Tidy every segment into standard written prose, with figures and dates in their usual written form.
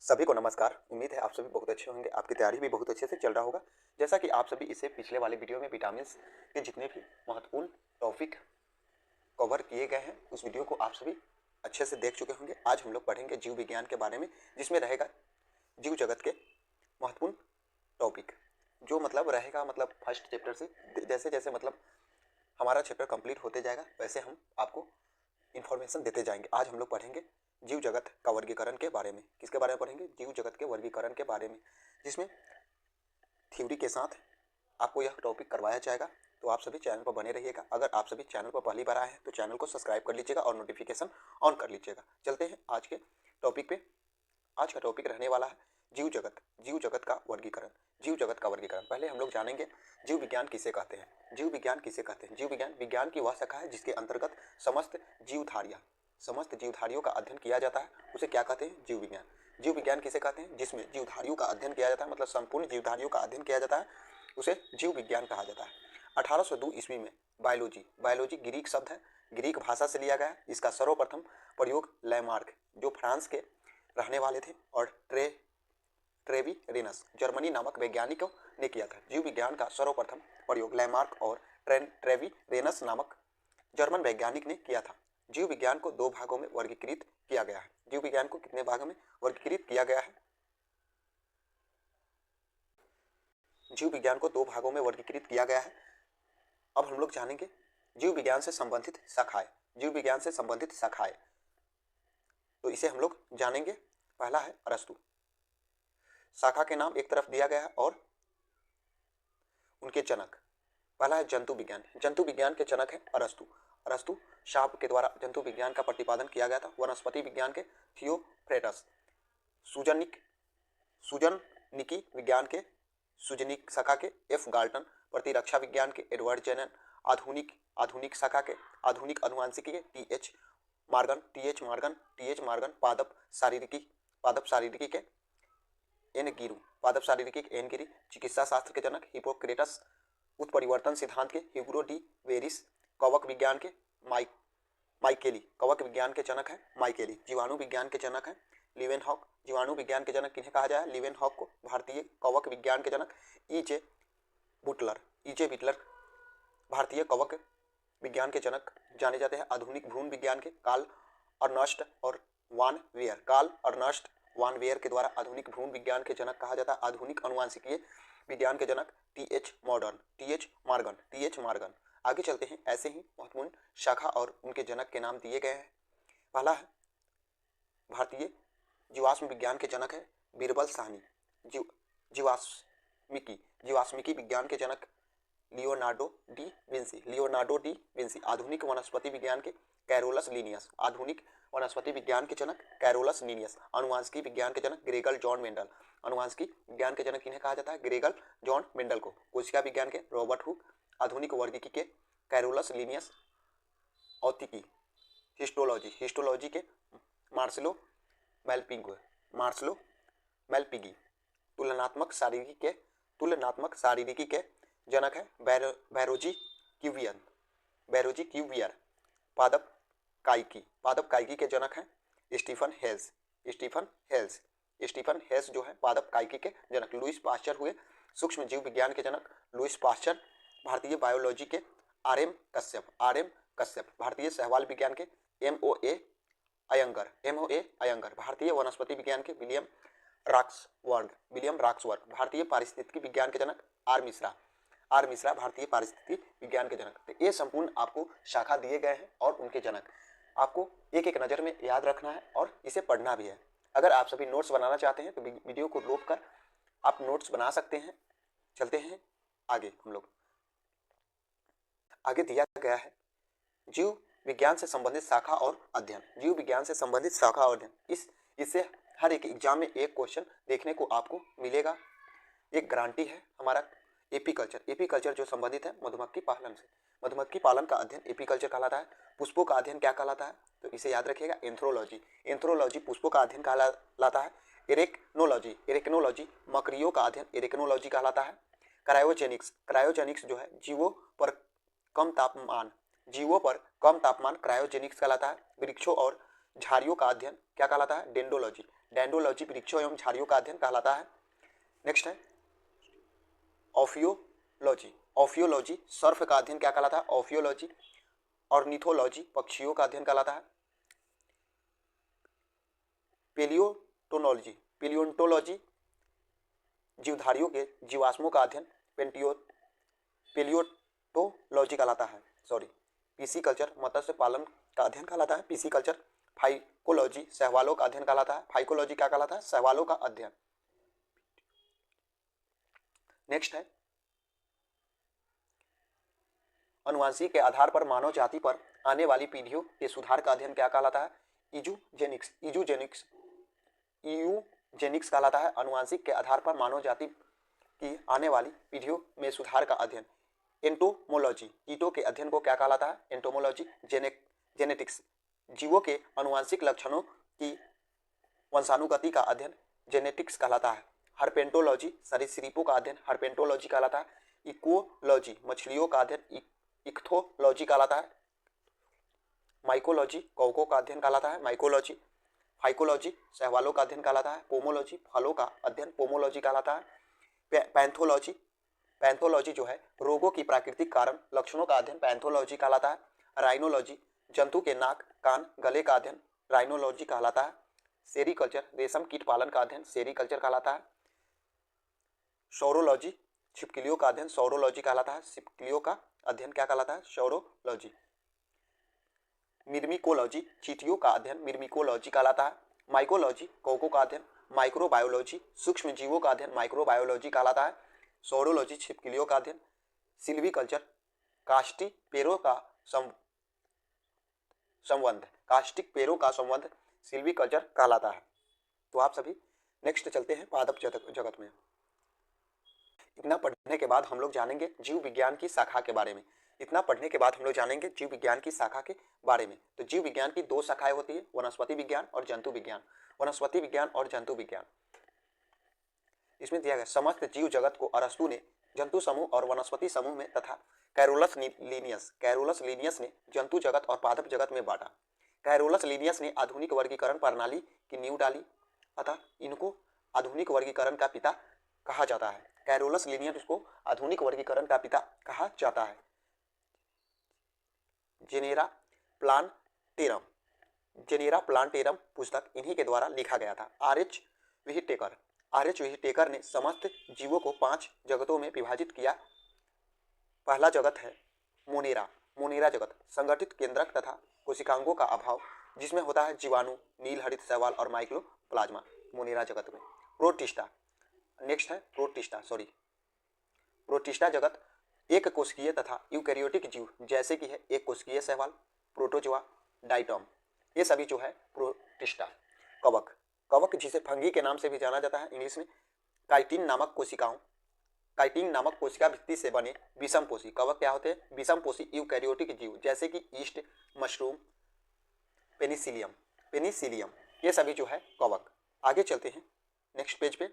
सभी को नमस्कार। उम्मीद है आप सभी बहुत अच्छे होंगे, आपकी तैयारी भी बहुत अच्छे से चल रहा होगा। जैसा कि आप सभी इससे पिछले वाले वीडियो में विटामिन के जितने भी महत्वपूर्ण टॉपिक कवर किए गए हैं उस वीडियो को आप सभी अच्छे से देख चुके होंगे। आज हम लोग पढ़ेंगे जीव विज्ञान के बारे में, जिसमें रहेगा जीव जगत के महत्वपूर्ण टॉपिक, जो मतलब रहेगा मतलब फर्स्ट चैप्टर से जैसे जैसे मतलब हमारा चैप्टर कंप्लीट होते जाएगा वैसे हम आपको इन्फॉर्मेशन देते जाएंगे। आज हम लोग पढ़ेंगे जीव जगत का वर्गीकरण के बारे में। किसके बारे में पढ़ेंगे? जीव जगत के वर्गीकरण के बारे में, जिसमें थ्योरी के साथ आपको यह टॉपिक करवाया जाएगा। तो आप सभी चैनल पर बने रहिएगा। अगर आप सभी चैनल पर पहली बार आए हैं तो चैनल को सब्सक्राइब कर लीजिएगा और नोटिफिकेशन ऑन कर लीजिएगा। चलते हैं आज के टॉपिक पे। आज का टॉपिक रहने वाला है जीव जगत। जीव जगत का वर्गीकरण। जीव जगत का वर्गीकरण पहले हम लोग जानेंगे जीव विज्ञान किसे कहते हैं। जीव विज्ञान किसे कहते हैं? जीव विज्ञान विज्ञान की वह शाखा है जिसके अंतर्गत समस्त जीवधारियों का अध्ययन किया जाता है, उसे क्या कहते हैं? जीव विज्ञान। जीव विज्ञान किसे कहते हैं? जिसमें जीवधारियों का अध्ययन किया जाता है, मतलब संपूर्ण जीवधारियों का अध्ययन किया जाता है, उसे जीव विज्ञान कहा जाता है। 1802 ईस्वी में बायोलॉजी ग्रीक शब्द है, ग्रीक भाषा से लिया गया है। इसका सर्वप्रथम प्रयोग लैमार्क, जो फ्रांस के रहने वाले थे, और ट्रेवीरेनस जर्मनी नामक वैज्ञानिकों ने किया था। जीव विज्ञान का सर्वप्रथम प्रयोग लैमार्क और ट्रेवीरेनस नामक जर्मन वैज्ञानिक ने किया था। जीव विज्ञान को दो भागों में वर्गीकृत किया गया है। जीव विज्ञान को कितने भागों में वर्गीकृत किया गया है? जीव विज्ञान को दो भागों में वर्गीकृत किया गया है। अब हम लोग जानेंगे जीव विज्ञान से संबंधित शाखाएं। जीव विज्ञान से संबंधित शाखाएं, तो इसे हम लोग जानेंगे। पहला है अरस्तु। शाखा के नाम एक तरफ दिया गया है और उनके जनक। पहला है जंतु विज्ञान। जंतु विज्ञान के जनक है अरस्तु। अरस्तु शाप के द्वारा जंतु विज्ञान का प्रतिपादन किया गया था। वनस्पति विज्ञान के थियोफ्रेटस। सुजनिकी विज्ञान के सुजनिक शाखा के एफ गाल्टन। प्रतिरक्षा विज्ञान के एडवर्ड जेनन। आधुनिक शाखा के आधुनिक अनुवांशिकी के टी एच मार्गन। पादप शारीरिकी के एन गिरी। चिकित्सा शास्त्र के जनक हिपोक्रेटस। उत्परिवर्तन सिद्धांत के ह्यूगो डी वेरिस। कवक विज्ञान के माइकेली। कवक विज्ञान के जनक है माइकेली। जीवाणु विज्ञान के जनक है लीवेनहॉक। जीवाणु विज्ञान के जनक किन्हें कहा जाए? लीवेनहॉक को। भारतीय कवक विज्ञान के जनक ई.जे. बिटलर। भारतीय कवक विज्ञान के जनक जाने जाते हैं। आधुनिक भ्रूण विज्ञान के कार्ल अर्नस्ट वान वेयर के द्वारा आधुनिक भ्रूण विज्ञान के जनक कहा जाता है। आधुनिक अनुवांशिकीय विज्ञान के जनक टी.एच. मार्गन। आगे चलते हैं। ऐसे ही महत्वपूर्ण शाखा और उनके जनक के नाम दिए गए हैं। पहला है भारतीय जीवाश्म विज्ञान के जनक है बीरबल साहनी। जीवाश्मिकी विज्ञान के जनक लियोनार्डो डी विंसी। आधुनिक वनस्पति विज्ञान के कैरोलस लीनियस। आधुनिक वनस्पति विज्ञान के जनक कैरोलस लीनियस। अनुवांशिकी विज्ञान के जनक ग्रेगल जॉन मेंडल। अनुवांशिकी विज्ञान के जनक किन्हें कहा जाता है? ग्रेगल जॉन मेंडल को। कोशिका विज्ञान के रॉबर्ट हुक। आधुनिक वर्गीकी के कैरोलस लीनियस। औतिकी हिस्टोलॉजी के मार्सेलो मेलपिगी। तुलनात्मक शारीरिकी के जनक है बैरोजी क्यूवियर। पादप काइकी के जनक हैं स्टीफन हेल्स जो है पादप काइकी के जनक। लुईस पास्चर हुए सूक्ष्म जीव विज्ञान के जनक। Louis Pasteur. भारतीय बायोलॉजी के आर एम कश्यप। भारतीय सहवाल विज्ञान के एम.ओ.ए. अयंगर। भारतीय वनस्पति विज्ञान के विलियम रॉक्सवर्ग। भारतीय पारिस्थितिकी विज्ञान के जनक आर मिश्रा। भारतीय पारिस्थितिकी विज्ञान के जनक। तो ये संपूर्ण आपको शाखा दिए गए हैं और उनके जनक आपको एक एक नज़र में याद रखना है और इसे पढ़ना भी है। अगर आप सभी नोट्स बनाना चाहते हैं तो वीडियो को रोक कर आप नोट्स बना सकते हैं। चलते हैं आगे। हम लोग आगे दिया गया है जीव विज्ञान से संबंधित शाखा और अध्ययन। जीव विज्ञान से संबंधित शाखा और अध्ययन, इससे हर एक एग्जाम में एक क्वेश्चन देखने को आपको मिलेगा। एक गारंटी है हमारा एपीकल्चर जो संबंधित है मधुमक्खी पालन से। मधुमक्खी पालन का अध्ययन एपीकल्चर कहलाता है। पुष्पों का अध्ययन क्या कहलाता है? तो इसे याद रखिएगा एंथ्रोलॉजी पुष्पों का अध्ययन कहलाता है। एरेक्नोलॉजी मकड़ियों का अध्ययन एरेक्नोलॉजी कहलाता है। क्रायोजेनिक्स जो है जीवों पर कम तापमान क्रायोजेनिक्स कहलाता है। वृक्षों और झाड़ियों का अध्ययन क्या कहलाता है? डेंड्रोलॉजी वृक्षों एवं झाड़ियों का अध्ययन कहलाता है। नेक्स्ट है ऑफियोलॉजी। ऑफियोलॉजी सर्फ का अध्ययन क्या कहलाता है? ऑफियोलॉजी। ऑर्निथोलॉजी पक्षियों का अध्ययन कहलाता है। पेलियोटोलॉजी पेलियोंटोलॉजी जीवधारियों के जीवाश्मों का अध्ययन पेलियोटोलॉजी कहलाता है। पिसीकल्चर मत्स्य पालन का अध्ययन कहलाता है पिसीकल्चर। फाइकोलॉजी शैवालों का अध्ययन कहलाता है। फाइकोलॉजी क्या कहलाता है? शैवालों का अध्ययन। नेक्स्ट है अनुवांशिक के आधार पर मानव जाति पर आने वाली पीढ़ियों के सुधार का अध्ययन क्या कहलाता है? यूजेनिक्स यूजेनिक्स कहलाता है। अनुवांशिक के आधार पर मानव जाति की आने वाली पीढ़ियों में सुधार का अध्ययन। एंटोमोलॉजी कीटों के अध्ययन को क्या कहलाता है? एंटोमोलॉजी। जेनेटिक्स जीवों के अनुवांशिक लक्षणों की वंशानुगति का अध्ययन जेनेटिक्स कहलाता है। हर्पेंटोलॉजी सरीसृपों का अध्ययन हर्पेंटोलॉजी कहलाता है। इकोलॉजी मछलियों का अध्ययन इक्थोलॉजी कहलाता है। माइकोलॉजी कौकों का अध्ययन कहलाता है माइकोलॉजी। फाइकोलॉजी शैवालों का अध्ययन कहलाता है। पोमोलॉजी फलों का अध्ययन पोमोलॉजी कहलाता है। पैथोलॉजी जो है रोगों की प्राकृतिक कारण लक्षणों का अध्ययन पैथोलॉजी कहलाता है। राइनोलॉजी जंतु के नाक कान गले का अध्ययन राइनोलॉजी कहलाता है। सेरीकल्चर रेशम कीट पालन का अध्ययन सेरीकल्चर कहलाता है। सौरोलॉजी छिपकलियों का अध्ययन सौरोलॉजी कहलाता है। छिपकलियों का अध्ययन क्या कहलाता है? सौरोलॉजी। मिर्मिकोलॉजी चींटियों का अध्ययन मिर्मिकोलॉजी कहलाता है। माइकोलॉजी कौकों का अध्ययन माइक्रोबायोलॉजी सूक्ष्म जीवों का अध्ययन माइक्रोबायोलॉजी कहलाता है। सौरोलॉजी छिपकलियों का अध्ययन। सिल्वीकल्चर कास्टिक पेड़ों का संबंध सिल्वीकल्चर कहलाता है। तो आप सभी नेक्स्ट चलते हैं पादप जगत में। इतना पढ़ने के बाद हम लोग जानेंगे जीव विज्ञान की शाखा के बारे में। तो जीव विज्ञान की दो शाखाएं होती है वनस्पति विज्ञान और जंतु विज्ञान। वनस्पति विज्ञान और जंतु विज्ञान इसमें दिया गया समस्त जीव जगत को अरस्तु ने जंतु समूह और वनस्पति समूह में तथा कैरोलस लीनियस ने जंतु जगत और पादप जगत में बांटा। कैरोलस लीनियस ने आधुनिक वर्गीकरण प्रणाली की नींव डाली अतः इनको आधुनिक वर्गीकरण का पिता कहा जाता है। कैरोलस लीनियस को आधुनिक वर्गीकरण का पिता कहा जाता है। जेनेरा प्लांटेरम पुस्तक इन्हीं के द्वारा लिखा गया था। आर.एच. व्हिटेकर ने समस्त जीवों को 5 जगतों में विभाजित किया। पहला जगत है मोनेरा जगत संगठित केंद्रक तथा कोशिकांगों का अभाव जिसमें होता है जीवाणु नील हरित शैवाल और माइक्रोप्लाज्मा मोनेरा जगत में। प्रोटिस्टा नेक्स्ट है प्रोटिस्टा जगत एक कोशिकीय तथा यूकैरियोटिक जीव जैसे कि है एक कोशिकीय शैवाल प्रोटोजोआ डाइटम ये सभी जो है प्रोटिस्टा। कवक जिसे फंगी के नाम से भी जाना जाता है इंग्लिश में काइटिन नामक कोशिका भित्ति से बने विषमपोषी कवक क्या होते हैं? विषमपोषी यूकैरियोटिक जीव जैसे कि ईस्ट मशरूम पेनिसिलियम ये सभी जो है कवक। आगे चलते हैं नेक्स्ट पेज पे।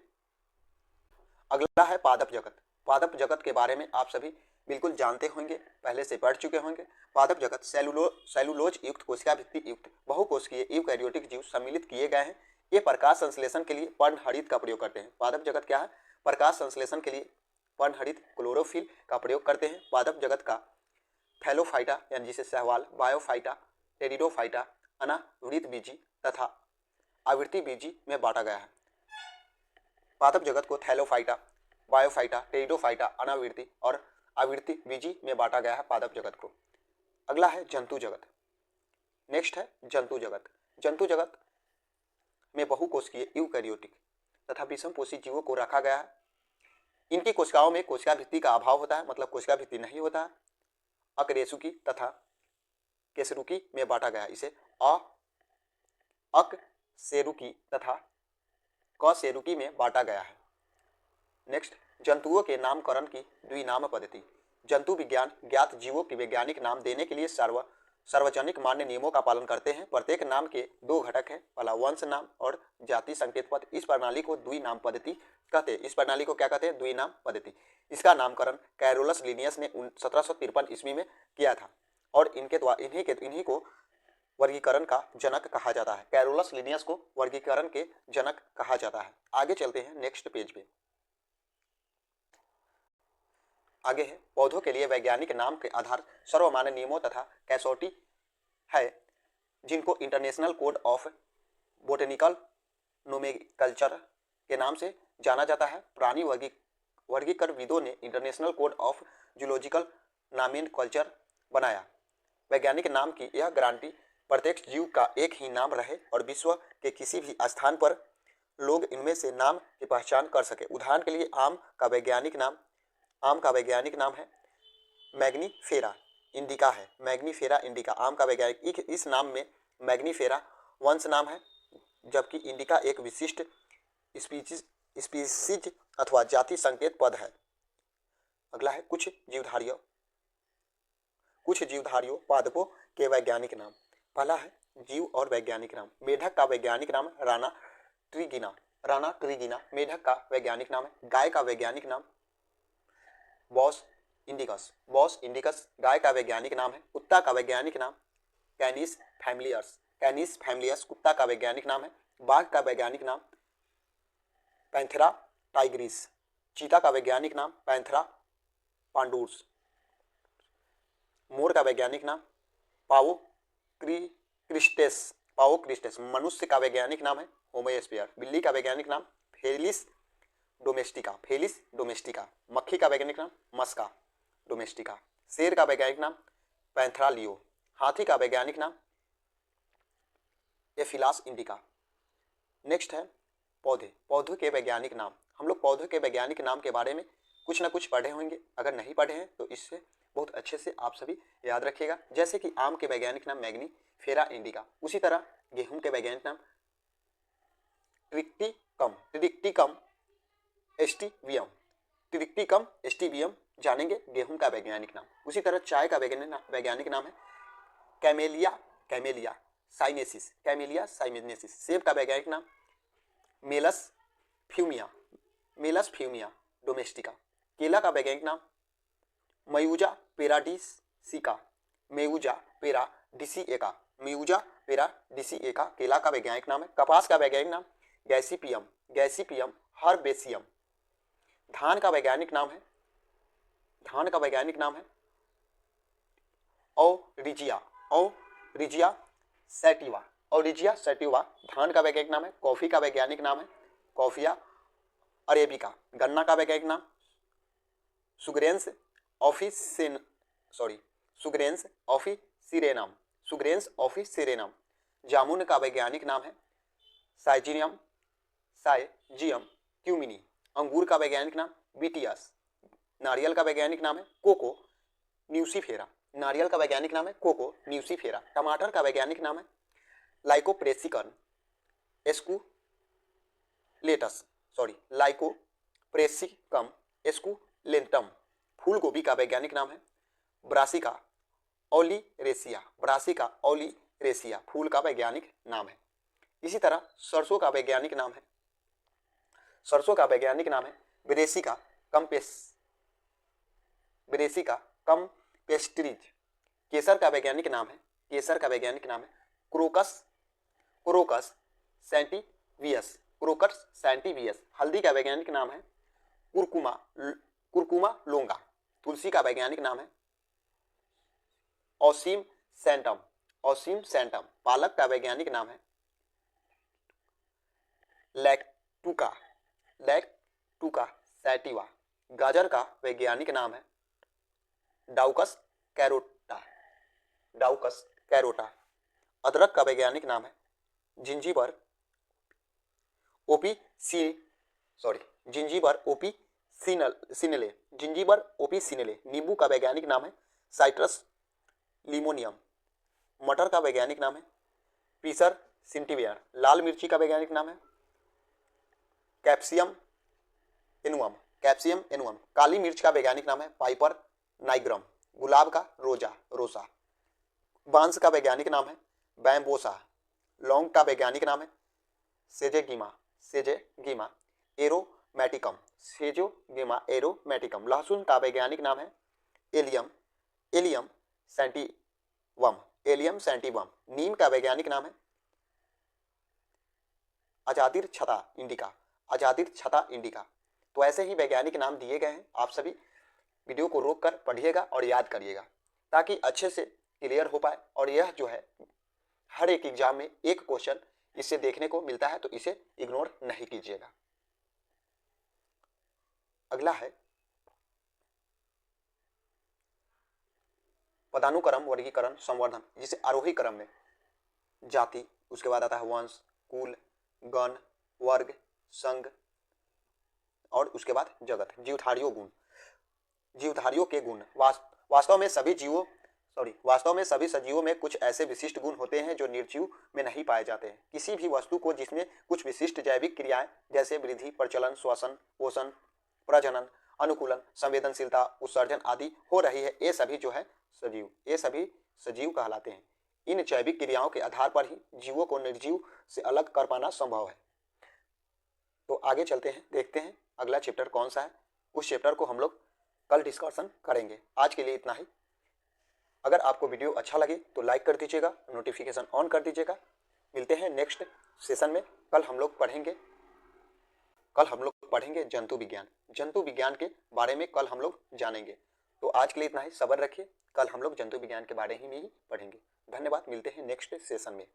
अगला है पादप जगत के बारे में आप सभी बिल्कुल जानते होंगे पहले से पढ़ चुके होंगे। पादप जगत सेलुलोज युक्त कोशिका भित्ति युक्त बहुकोशिकीय यूकैरियोटिक जीव सम्मिलित किए गए हैं। ये प्रकाश संश्लेषण के लिए पर्णहरित का प्रयोग करते हैं। पादप जगत क्या है? प्रकाश संश्लेषण के लिए पर्णहरित क्लोरोफिल का प्रयोग करते हैं। पादप जगत का थैलोफाइटा यानी जिसे शैवाल बायोफाइटा टेरिडोफाइटा अनावृत बीजी तथा आवृत्ति बीजी में बांटा गया है। पादप जगत को थैलोफाइटा बायोफाइटा टेरिडोफाइटा अनावृत्ति और आवृत्ति बीजी में बांटा गया है पादप जगत को। अगला है जंतु जगत। नेक्स्ट है जंतु जगत में बहुकोशिकीय यूकैरियोटिक तथा विषमपोषी जीवों को रखा गया है। इनकी कोशिकाओं में कोशिका भित्ति का अभाव होता है मतलब कोशिका भित्ति नहीं होता है। अकरेसुकी तथा केसरुकी में बांटा गया है। इसे अकशेरुकी तथा कशेरुकी में बांटा गया है। नेक्स्ट जंतुओं के नामकरण की द्विनाम पद्धति। जंतु विज्ञान ज्ञात जीवों के वैज्ञानिक नाम देने के लिए सार्वजनिक मान्य नियमों का पालन करते हैं। प्रत्येक नाम के 2 घटक हैं, पहला वंश नाम और जाति संकेत पद। इस प्रणाली को द्विनाम पद्धति कहते हैं। इस प्रणाली को क्या कहते हैं? द्विनाम पद्धति। इसका नामकरण कैरोलस लीनियस ने 1753 ईस्वी में किया था और इन्हीं को वर्गीकरण का जनक कहा जाता है। कैरोलस लिनियस को वर्गीकरण के जनक कहा जाता है। आगे चलते हैं नेक्स्ट पेज पे। आगे है पौधों के लिए वैज्ञानिक नाम के आधार सर्वमान्य नियमों तथा कसौटी है जिनको international code of botanical nomenclature के नाम से जाना जाता है। प्राणी वर्गीकरणविदों ने international code of zoological nomenclature बनाया। वैज्ञानिक नाम की यह गारंटी प्रत्येक जीव का एक ही नाम रहे और विश्व के किसी भी स्थान पर लोग इनमें से नाम की पहचान कर सके। उदाहरण के लिए आम का वैज्ञानिक नाम है मैग्नीफेरा इंडिका है। मैग्नीफेरा इंडिका आम का वैज्ञानिक, इस नाम में मैग्नीफेरा वंश नाम है, जबकि इंडिका एक विशिष्ट स्पीसीज अथवा जाति संकेत पद है। अगला है कुछ जीवधारियों पादपों के वैज्ञानिक नाम। पहला है जीव और वैज्ञानिक नाम। मेढक का वैज्ञानिक नाम राना ट्रिगिना मेढक का वैज्ञानिक नाम है। गाय का वैज्ञानिक नाम बॉस इंडिकस गाय का वैज्ञानिक नाम है। कुत्ता का वैज्ञानिक नाम कैनिस फैमिलियस कुत्ता का वैज्ञानिक नाम है। बाघ का वैज्ञानिक नाम पैंथेरा टाइग्रिस। चीता का वैज्ञानिक नाम पैंथेरा पांडूर्स। मोर का वैज्ञानिक नाम पावो क्रिस्टेस। मनुष्य का वैज्ञानिक नाम है होमोस्फियर। बिल्ली का वैज्ञानिक नाम फेलिस डोमेस्टिका। मक्खी का वैज्ञानिक नाम मस्का डोमेस्टिका। शेर का वैज्ञानिक नाम पैंथेरा लियो। हाथी का वैज्ञानिक नाम एफिलास इंडिका। नेक्स्ट है पौधों के वैज्ञानिक नाम। हम लोग पौधों के वैज्ञानिक नाम के बारे में कुछ ना कुछ पढ़े होंगे, अगर नहीं पढ़े हैं तो इससे बहुत अच्छे से आप सभी याद रखिएगा। जैसे कि आम के वैज्ञानिक नाम मैग्नीफेरा इंडिका, उसी तरह गेहूं के वैज्ञानिक नाम ट्रिक्टिकम एस्टिवियम जानेंगे गेहूं का वैज्ञानिक नाम। उसी तरह चाय का वैज्ञानिक नाम है कैमेलिया साइनेसिस। सेब का वैज्ञानिक नाम मेलस फ्यूमिया डोमेस्टिका। केला का वैज्ञानिक नाम मयूजा पेराडिसिएका केला का वैज्ञानिक नाम है। कपास का वैज्ञानिक नाम गैसीपियम हर्बेसियम। धान का वैज्ञानिक नाम है ओरिजिया सैटिवा। धान का वैज्ञानिक नाम है। कॉफी का वैज्ञानिक नाम है कॉफिया अरेबिका। गन्ना का वैज्ञानिक नाम सुग्रेंस ऑफिसिरेनम। जामुन का वैज्ञानिक नाम है साइजियम क्यूमिनी। अंगूर का वैज्ञानिक नाम बीटियस। नारियल का वैज्ञानिक नाम है कोको न्यूसीफेरा। टमाटर का वैज्ञानिक नाम है लाइकोप्रेसिकम एस्कुलेंटम। फूल गोभी का वैज्ञानिक नाम है ब्रासिका ओलिरेसिया फूल का वैज्ञानिक नाम है। इसी तरह सरसों का वैज्ञानिक नाम है ब्रेसिका कम्पेस्ट्रीज। केसर का वैज्ञानिक नाम है क्रोकस सैंटिवियस। हल्दी का वैज्ञानिक नाम है कुरकुमा लोंगा। तुलसी का वैज्ञानिक नाम है ओसिम सैंटम। पालक का वैज्ञानिक नाम है लैक्टुका सैटिवा। गाजर का वैज्ञानिक नाम है डाउकस कैरोटा। अदरक का वैज्ञानिक नाम है जिंजीबर ओपिसिनेले। नींबू का वैज्ञानिक नाम है साइट्रस लिमोनियम। मटर का वैज्ञानिक नाम है पीसर सिंटिवियर। लाल मिर्ची का वैज्ञानिक नाम है कैप्सियम एनुअम। काली मिर्च का वैज्ञानिक नाम है पाइपर नाइग्रम। गुलाब का रोसा। बांस का वैज्ञानिक नाम है बैम्बोसा। लौंग का वैज्ञानिक नाम है सेजेगिमा एरोमेटिकम। लहसुन का वैज्ञानिक नाम है एलियम सैंटिवम। एलियम सैंटिवम। नीम का वैज्ञानिक नाम है अजादिरचथा इंडिका। अजादिरचथा इंडिका। तो ऐसे ही वैज्ञानिक नाम दिए गए हैं। आप सभी वीडियो को रोक कर पढ़िएगा और याद करिएगा ताकि अच्छे से क्लियर हो पाए। और यह जो है हर एक एग्जाम में एक क्वेश्चन इससे देखने को मिलता है, तो इसे इग्नोर नहीं कीजिएगा। अगला है पदानुक्रम वर्गीकरण संवर्धन, जिसे आरोही क्रम में जाति, उसके बाद आता है वंश, कुल, गण, वर्ग, संघ और उसके बाद जगत। जीवधारियों गुण। जीवधारियों के गुण वास्तव में सभी सजीवों में कुछ ऐसे विशिष्ट गुण होते हैं जो निर्जीव में नहीं पाए जाते हैं। किसी भी वस्तु को जिसमें कुछ विशिष्ट जैविक क्रियाएं जैसे वृद्धि, प्रचलन, श्वसन, पोषण, प्रजनन, अनुकूलन, संवेदनशीलता, उत्सर्जन आदि हो रही है, ये सभी जो है सजीव, ये सभी सजीव कहलाते हैं। इन जैविक क्रियाओं के आधार पर ही जीवों को निर्जीव से अलग कर पाना संभव है। तो आगे चलते हैं, देखते हैं अगला चैप्टर कौन सा है। उस चैप्टर को हम लोग कल डिस्कशन करेंगे। आज के लिए इतना ही। अगर आपको वीडियो अच्छा लगे तो लाइक कर दीजिएगा, नोटिफिकेशन ऑन कर दीजिएगा। मिलते हैं नेक्स्ट सेशन में। कल हम लोग पढ़ेंगे जंतु विज्ञान। जंतु विज्ञान के बारे में कल हम लोग जानेंगे। तो आज के लिए इतना ही। सब्र रखिए, कल हम लोग जंतु विज्ञान के बारे में ही पढ़ेंगे। धन्यवाद। मिलते हैं नेक्स्ट सेशन में।